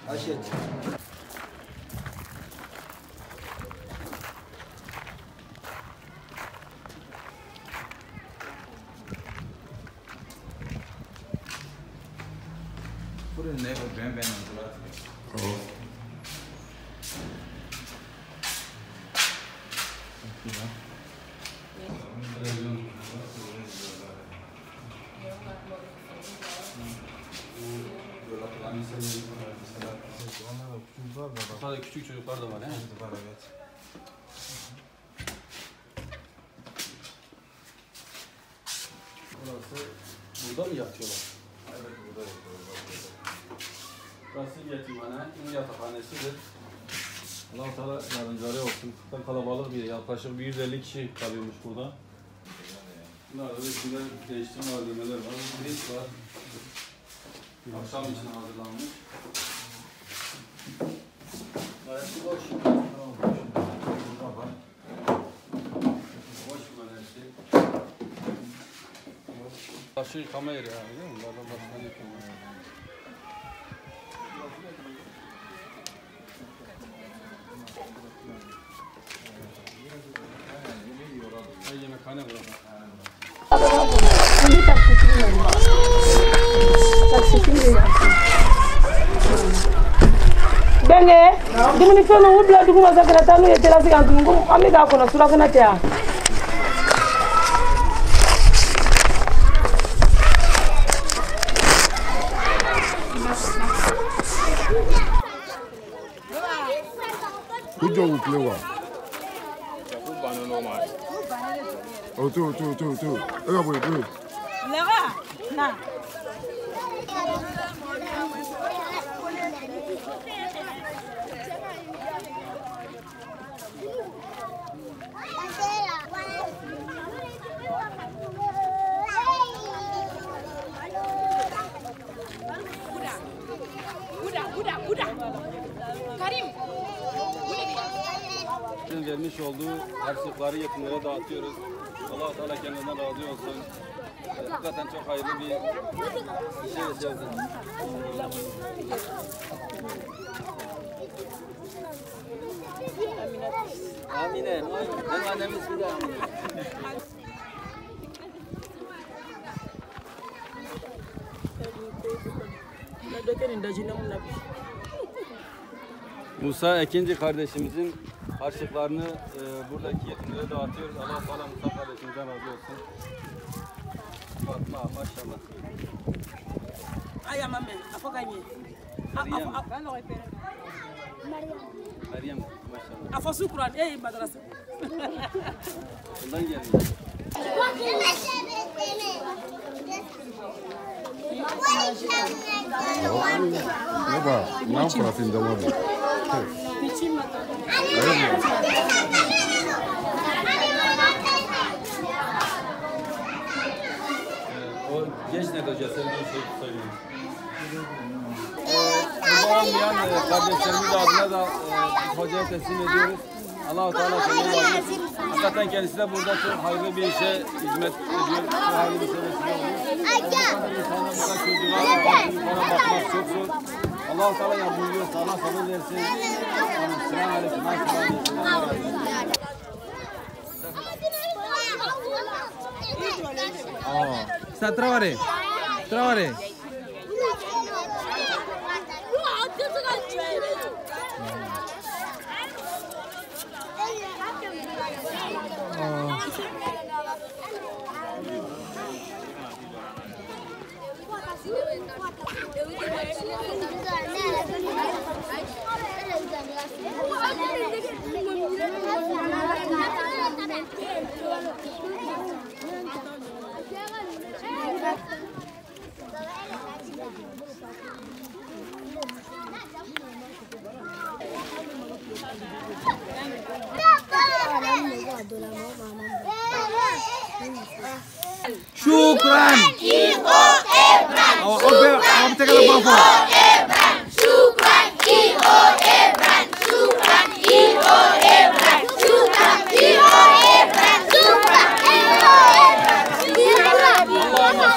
Aşet. Buraya ne bu ben hazırladım. Burada küçük çocuklar da var he? Var evet. Burası burada mı yatıyorlar? Evet burada yapıyorlar. Burası yetimhane, yatakhanesidir. Allah-u Teala yardımcıları olsun. Çok kalabalık bir yaklaşık 150 kişi kalıyormuş burada. Bunlarda da içinde değiştirme malzemeler var. Pirinç var. Akşam için hazırlanmış. Gayet boş. Boş böyle şey. Başı yıkama yeri yani değil mi? Bunlardan başından yıkama yeri. Yemekhane burada. Benge, dumuni fɛn o bila dugu ma sa kana taa n'u ye terrasse kan tuguni ko an bɛ k'a kɔnɔ surafana tɛ yan. Who don't play one? Oh, two. Look at Na. Vermiş olduğu harçlıkları yetimlere dağıtıyoruz. Allah-u Teala kendinden razı olsun. Hakikaten çok hayırlı bir şey yaşıyoruz. Amine. Benim annemiz bir de Amine. Musa Ekinci kardeşimizin harçlıklarını buradaki yetimlere dağıtıyoruz. Allah-u Teala Musa kardeşimizden razı olsun. Fatma maşallah. Aya mame, afoganye. Meryem maşallah. Afosu Kur'an, madrasa. Bundan geldi. Não para fim da hora. O genç ne hocası? Sen bir şey söyleyeyim. Burada olmayan kardeşlerimiz adına da hocaya teslim ediyoruz. Allah-u Teala hakikaten kendisi de burada çok hayırlı bir işe hizmet ediyor. Çok hayırlı bir şey vesile oluyor. İnsanlar burada çocuğa bakmak çok zor. Allah-u Teala yardımcı olsun. Allah sabır versin. Selamun aleyküm. Está trabalhando. Trabalhando. Shukran.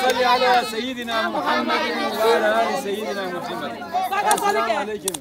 صل على سيدنا محمد وعلى آل سيدنا محمد. السلام عليكم.